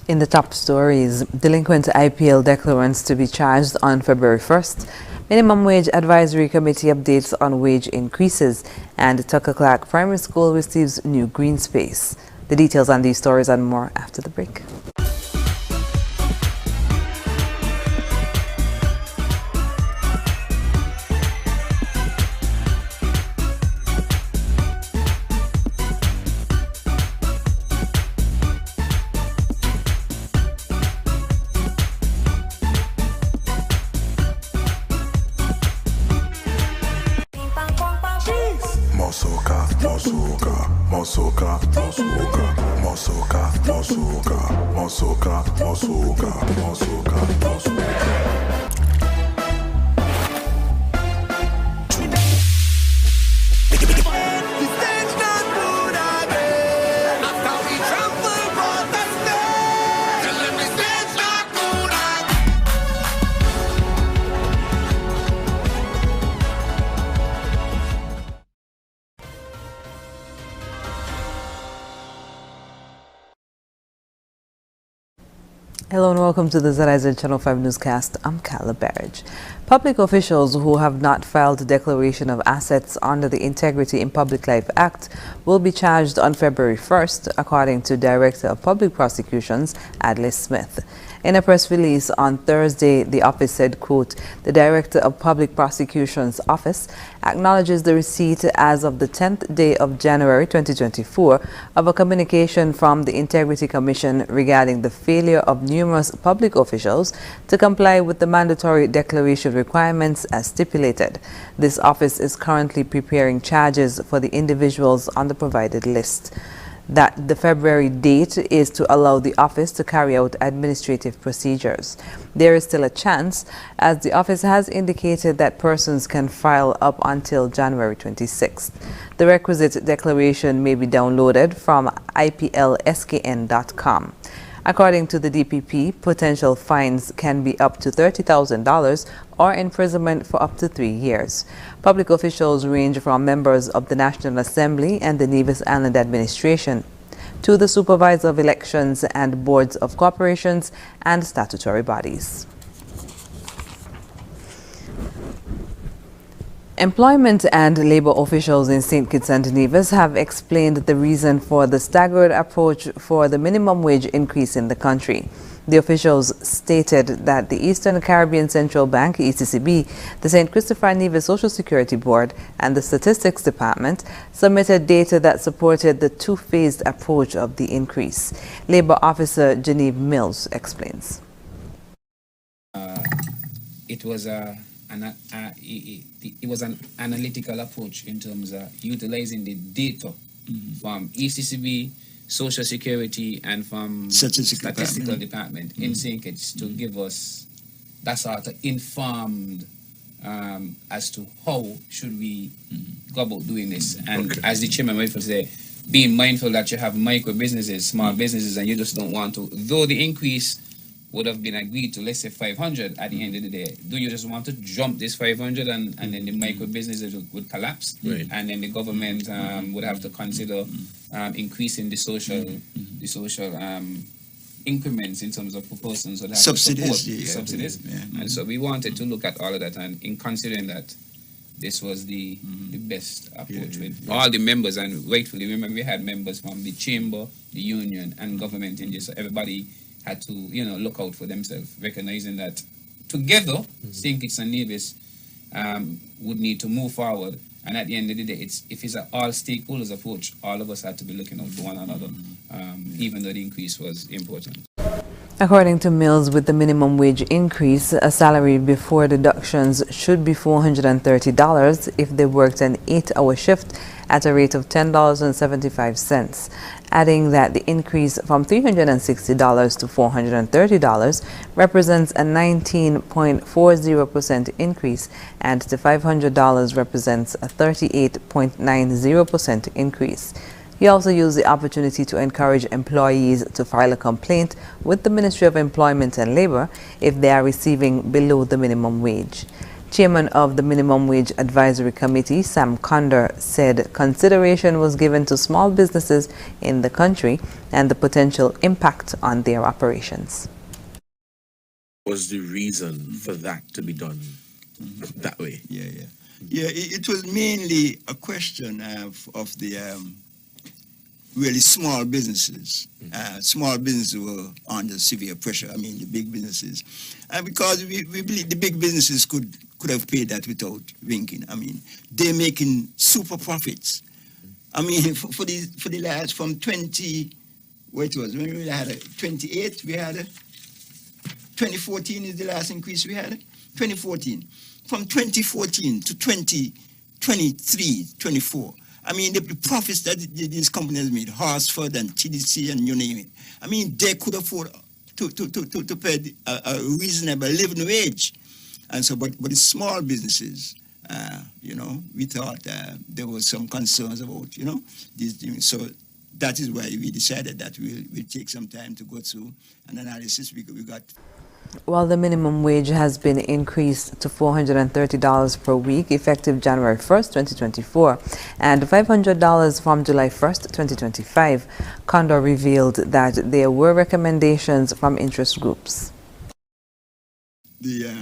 In the top stories, delinquent IPL declarants to be charged on February 1st, Minimum Wage Advisory Committee updates on wage increases, and Tucker Clark Primary School receives new green space. The details on these stories and more after the break. Hello and welcome to the ZIZ Channel 5 newscast. I'm Carla Barrage. Public officials who have not filed a declaration of assets under the Integrity in Public Life Act will be charged on February 1st, according to Director of Public Prosecutions, Adlai Smith. In a press release on Thursday, the office said, quote, "The Director of Public Prosecutions Office acknowledges the receipt as of the 10th day of January 2024 of a communication from the Integrity Commission regarding the failure of numerous public officials to comply with the mandatory declaration requirements as stipulated. This office is currently preparing charges for the individuals on the provided list. That the February date is to allow the office to carry out administrative procedures. There is still a chance, as the office has indicated that persons can file up until January 26th. The requisite declaration may be downloaded from iplskn.com. According to the DPP, potential fines can be up to $30,000 or imprisonment for up to 3 years. Public officials range from members of the National Assembly and the Nevis Island Administration to the Supervisor of Elections and boards of corporations and statutory bodies. Employment and labor officials in St. Kitts and Nevis have explained the reason for the staggered approach for the minimum wage increase in the country. The officials stated that the Eastern Caribbean Central Bank, ECCB, the St. Christopher Nevis Social Security Board, and the Statistics Department submitted data that supported the two-phased approach of the increase. Labor Officer Genevieve Mills explains. It was an analytical approach in terms of utilizing the data from ECCB, Social Security, and from Statistical Department in St. Kitts to give us that sort of informed as to how should we go about doing this. And as the chairman rightfully say, being mindful that you have micro businesses, small businesses, and you just don't want to, though the increase would have been agreed to, let's say 500 at the end of the day. Do you just want to jump this 500 and then the micro businesses would collapse? Right. And then the government would have to consider increasing the social increments in terms of persons would have subsidies. Subsidies. Yeah. And so we wanted to look at all of that, and in considering that this was the best approach with all the members, and rightfully, remember we had members from the chamber, the union, and government in this, so everybody had to, look out for themselves, recognizing that together, St. Kitts and Nevis would need to move forward. And at the end of the day, if it's an all stakeholders approach, all of us had to be looking out for one another, even though the increase was important. According to Mills, with the minimum wage increase, a salary before deductions should be $430 if they worked an 8-hour shift at a rate of $10.75, adding that the increase from $360 to $430 represents a 19.40% increase, and the $500 represents a 38.90% increase. He also used the opportunity to encourage employees to file a complaint with the Ministry of Employment and Labor if they are receiving below the minimum wage. Chairman of the Minimum Wage Advisory Committee, Sam Condor, said consideration was given to small businesses in the country and the potential impact on their operations. Was the reason for that to be done that way? It was mainly a question of the really small businesses. Small businesses were under severe pressure. I mean, the big businesses, because we believe the big businesses could have paid that without winking. I mean, they're making super profits. I mean, for the last from 20, what it was when we had 28, we had 2014 is the last increase we had. 2014, from 2014 to 2023, 24. I mean, the profits that these companies made, Horsford and TDC and you name it. I mean, they could afford to pay a reasonable living wage. And so, but the small businesses, we thought there was some concerns about, these things. So that is why we decided that we'll take some time to go through an analysis. We got. While the minimum wage has been increased to $430 per week effective January 1st, 2024, and $500 from July 1st, 2025, Condor revealed that there were recommendations from interest groups. The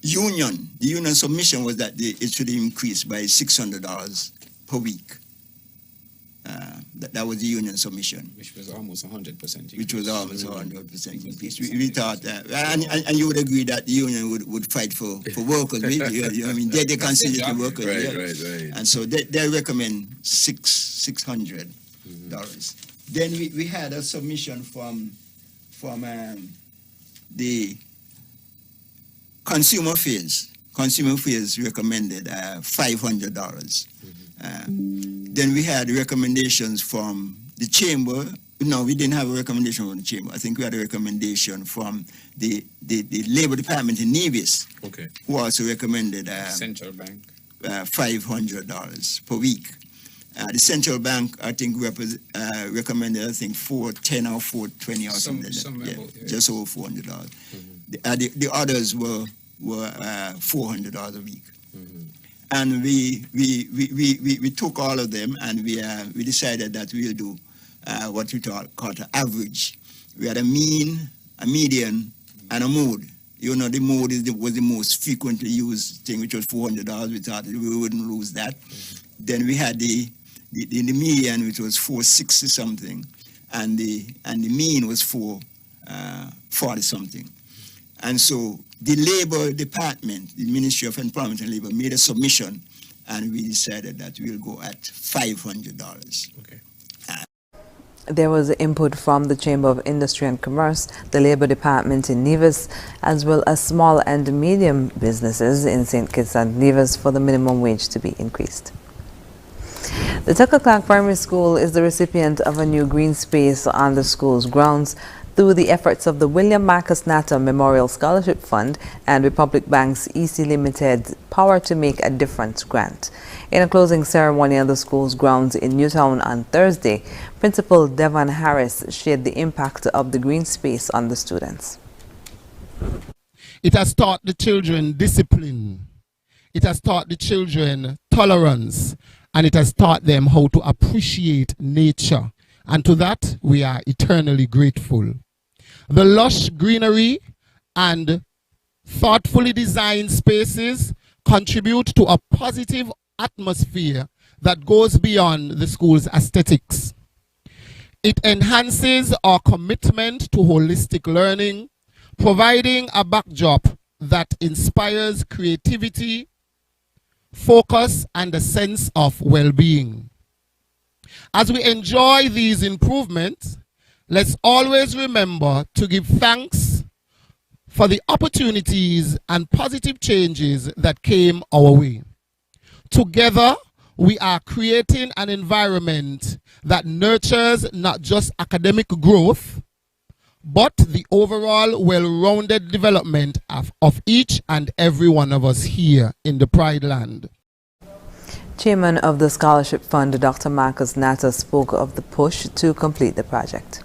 union submission was that it should increase by $600 per week. That was the union submission. Which was almost 100%. Which was almost 100% increase. We thought, and you would agree that the union would fight for workers. I mean, they consider the workers. Right. And so they recommend $600. Then we had a submission from the Consumer Affairs. Consumer Affairs recommended $500. Then we had recommendations from the chamber. No, we didn't have a recommendation from the chamber. I think we had a recommendation from the Labor Department in Nevis, who also recommended Central Bank $500 per week. The Central Bank, I think, recommended, I think, $410 or $420 or something. Just over $400. The others were $400 a week. And we took all of them, and we decided that we'll do what we call an average. We had a mean, a median, and a mode. The mode was the most frequently used thing, which was $400. We thought we wouldn't lose that. Then we had the median, which was $460 something, and the mean was $440 something. And so the Labor Department, the Ministry of Employment and Labor, made a submission, and we decided that we'll go at $500. There was input from the Chamber of Industry and Commerce, the Labor Department in Nevis, as well as small and medium businesses in St. Kitts and Nevis for the minimum wage to be increased. The Tucker Clark Primary School is the recipient of a new green space on the school's grounds through the efforts of the William Marcus Natter Memorial Scholarship Fund and Republic Bank's EC Limited Power to Make a Difference grant. In a closing ceremony on the school's grounds in Newtown on Thursday, Principal Devon Harris shared the impact of the green space on the students. It has taught the children discipline. It has taught the children tolerance, and it has taught them how to appreciate nature. And to that, we are eternally grateful. The lush greenery and thoughtfully designed spaces contribute to a positive atmosphere that goes beyond the school's aesthetics. It enhances our commitment to holistic learning, providing a backdrop that inspires creativity, focus, and a sense of well-being. As we enjoy these improvements, let's always remember to give thanks for the opportunities and positive changes that came our way. Together, we are creating an environment that nurtures not just academic growth, but the overall well-rounded development of each and every one of us here in the Pride Land. Chairman of the Scholarship Fund, Dr. Marcus Natter, spoke of the push to complete the project.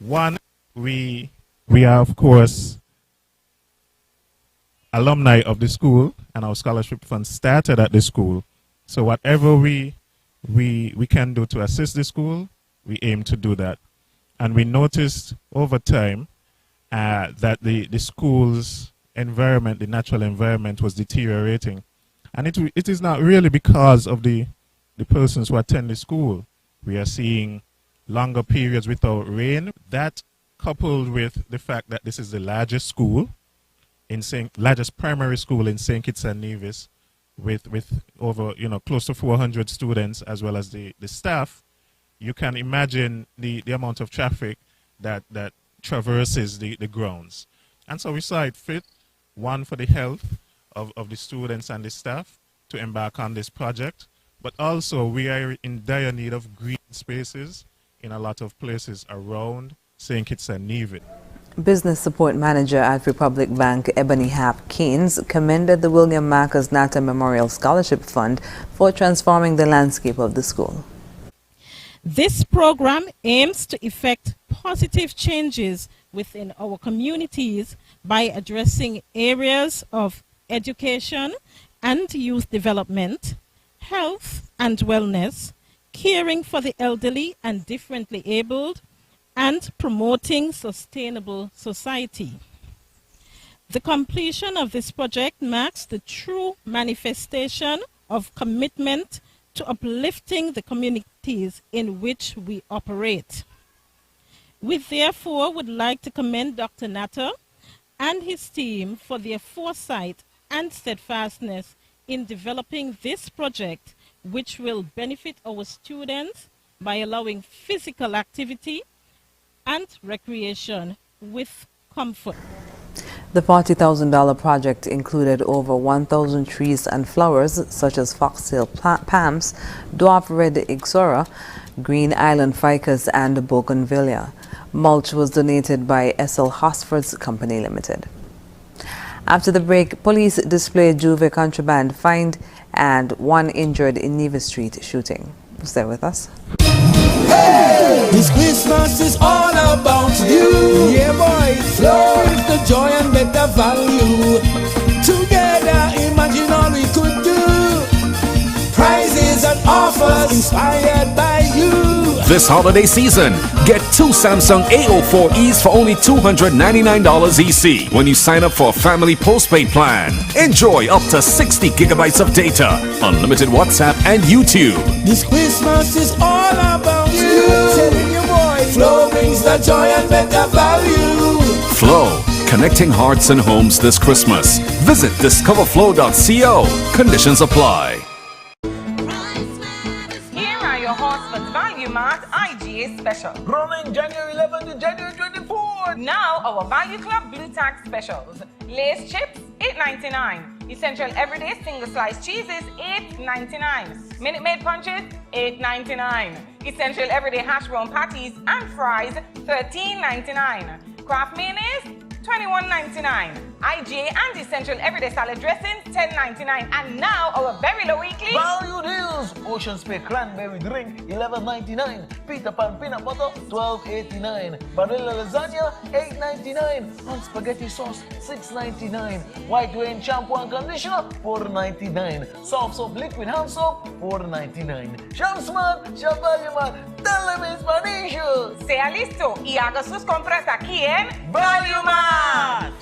One, we are, of course, alumni of the school, and our scholarship fund started at the school. So whatever we can do to assist the school, we aim to do that. And we noticed over time that the school's environment, the natural environment, was deteriorating. And it is not really because of the persons who attend the school. We are seeing longer periods without rain. That, coupled with the fact that this is the largest school largest primary school in St. Kitts and Nevis, with over close to 400 students as well as the staff, you can imagine the amount of traffic that traverses the grounds. And so we saw it fit, one, for the health of the students and the staff to embark on this project, but also we are in dire need of green spaces in a lot of places around St. Kitts and Nevis. Business Support Manager at Republic Bank, Ebony Hap Keynes, commended the William Marcus Natta Memorial Scholarship Fund for transforming the landscape of the school. This program aims to effect positive changes within our communities by addressing areas of education and youth development, health and wellness, caring for the elderly and differently abled, and promoting sustainable society. The completion of this project marks the true manifestation of commitment to uplifting the communities in which we operate. We therefore would like to commend Dr. Natta and his team for their foresight and steadfastness in developing this project, which will benefit our students by allowing physical activity and recreation with comfort. The $40,000 project included over 1,000 trees and flowers such as foxtail palms, dwarf red ixora, green island ficus, and bougainvillea. Mulch was donated by SL Hosford's Company Limited. After the break, police displayed Juve contraband find and one injured in Nevis Street shooting. Stay with us. Hey! This Christmas is all about you. Yeah, boy. Flow is the joy and better value. Together, imagine all we could do. Prizes and offers inspired by you. This holiday season, get 2 Samsung A04Es for only $299 EC when you sign up for a family postpaid plan. Enjoy up to 60 gigabytes of data, unlimited WhatsApp and YouTube. This Christmas is all about you. Telling you, boy, Flow brings the joy and better value. Flow, connecting hearts and homes this Christmas. Visit discoverflow.co. Conditions apply. IGA special. Running January 11 to January 24. Now our Value Club Blue Tax specials. Lace chips, $8.99. Essential Everyday Single Slice Cheeses, $8.99. Minute Maid Punches, $8.99. Essential Everyday Hash Brown Patties and Fries, $13.99. Kraft Mayonnaise, $21.99. IGA and Essential Everyday Salad Dressing, $10.99. And now our very low weekly value deals. Ocean Spray Cranberry Drink, $11.99. Peter Pan Peanut Butter, $12.89. Vanilla Lasagna, $8.99. And Spaghetti Sauce, $6.99. White Rain Shampoo and Conditioner, $4.99. Soft Soap Liquid Hand Soap, $4.99. Shamsman, Shavalyaman, tell them in Spanish. Sea listo y haga sus compras aquí en Value Mart.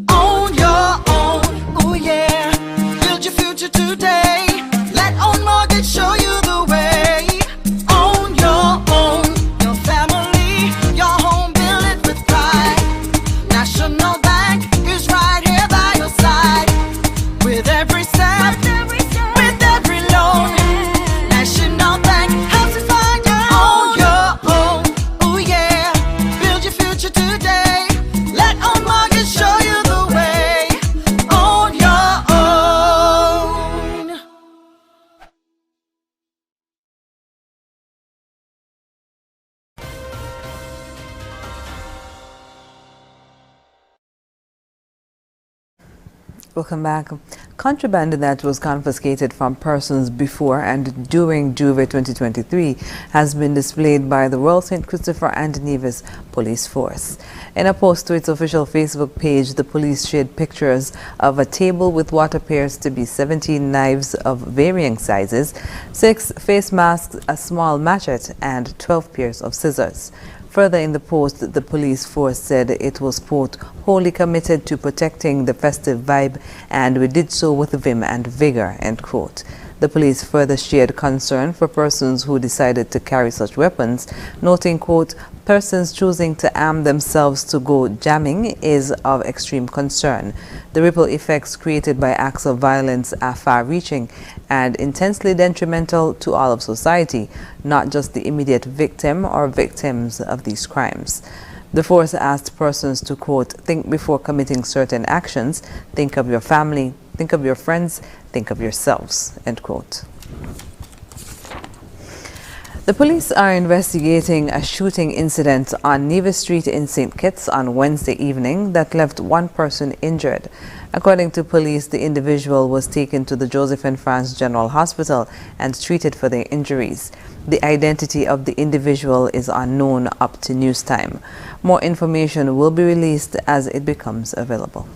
On your own, oh yeah. Build your future today. Let Own Mortgage show you the way. On your own, your family, your home, build it with pride. National Bank is right here by your side. With every step, with every loan. National Bank helps you find your own. Oh yeah, build your future today. Let Own Mortgage show you the way. On your own. Welcome back. Contraband that was confiscated from persons before and during Juve 2023 has been displayed by the Royal St. Christopher and Nevis Police Force. In a post to its official Facebook page, the police shared pictures of a table with what appears to be 17 knives of varying sizes, 6 face masks, a small machete, and 12 pairs of scissors. Further in the post, the police force said it was, quote, wholly committed to protecting the festive vibe, and we did so with vim and vigor, end quote. The police further shared concern for persons who decided to carry such weapons, noting, quote, persons choosing to arm themselves to go jamming is of extreme concern. The ripple effects created by acts of violence are far-reaching and intensely detrimental to all of society, not just the immediate victim or victims of these crimes. The force asked persons to, quote, think before committing certain actions, think of your family, think of your friends, think of yourselves, end quote. The police are investigating a shooting incident on Nevis Street in St. Kitts on Wednesday evening that left one person injured. According to police, the individual was taken to the Joseph and France General Hospital and treated for their injuries. The identity of the individual is unknown up to news time. More information will be released as it becomes available.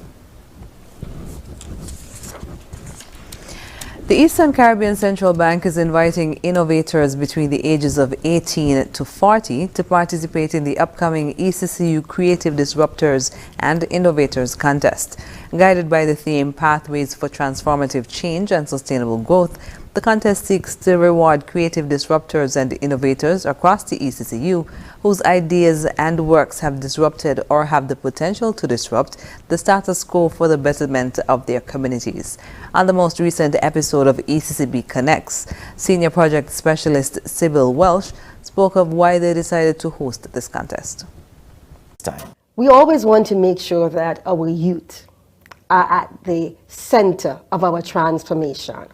The Eastern Caribbean Central Bank is inviting innovators between the ages of 18 to 40 to participate in the upcoming ECCU Creative Disruptors and Innovators Contest. Guided by the theme Pathways for Transformative Change and Sustainable Growth, the contest seeks to reward creative disruptors and innovators across the ECCU whose ideas and works have disrupted or have the potential to disrupt the status quo for the betterment of their communities. On the most recent episode of ECCB Connects, Senior Project Specialist Sybil Welsh spoke of why they decided to host this contest. We always want to make sure that our youth are at the center of our transformation.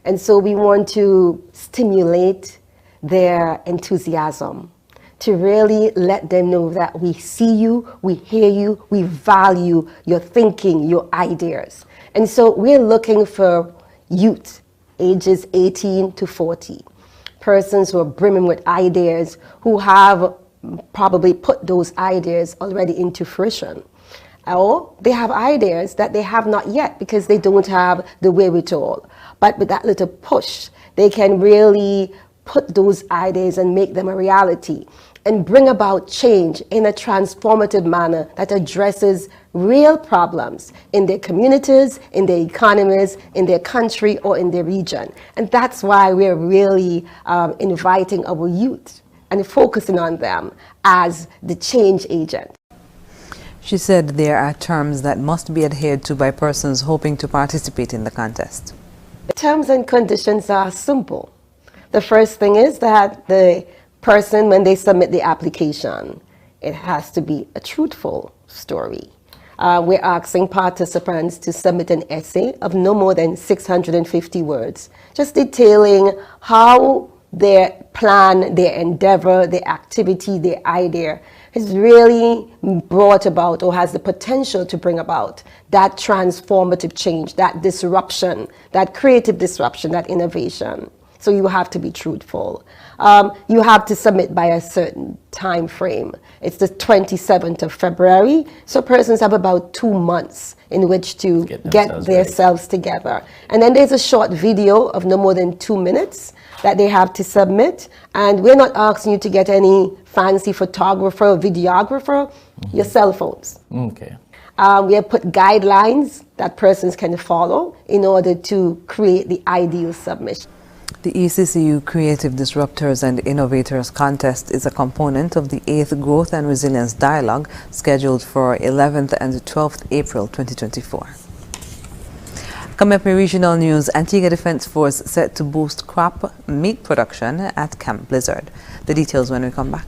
And so we want to stimulate their enthusiasm, to really let them know that we see you, we hear you, we value your thinking, your ideas. And so we're looking for youth, ages 18 to 40, persons who are brimming with ideas, who have probably put those ideas already into fruition. Or they have ideas that they have not yet because they don't have the wherewithal. But with that little push, they can really put those ideas and make them a reality and bring about change in a transformative manner that addresses real problems in their communities, in their economies, in their country, or in their region. And that's why we're really inviting our youth and focusing on them as the change agent. She said there are terms that must be adhered to by persons hoping to participate in the contest. The terms and conditions are simple. The first thing is that the person, when they submit the application, it has to be a truthful story. We're asking participants to submit an essay of no more than 650 words, just detailing how their plan, their endeavor, their activity, their idea has really brought about or has the potential to bring about that transformative change, that disruption, that creative disruption, that innovation. So you have to be truthful. You have to submit by a certain time frame. It's the 27th of February. So persons have about 2 months in which to get themselves together. And then there's a short video of no more than 2 minutes that they have to submit. And we're not asking you to get any fancy photographer or videographer, your cell phones. Okay. We have put guidelines that persons can follow in order to create the ideal submission. The ECCU Creative Disruptors and Innovators Contest is a component of the 8th Growth and Resilience Dialogue scheduled for 11th and 12th April 2024. Coming up in regional news, Antigua Defense Force set to boost crop meat production at Camp Blizzard. The details when we come back.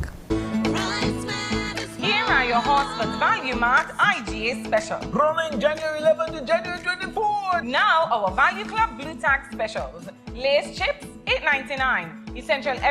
Here are your Horseman's Value Mart IGA special. Running January 11 to January 24. Now our Value Club Blue Tax specials. Lace chips, $8.99. Essential every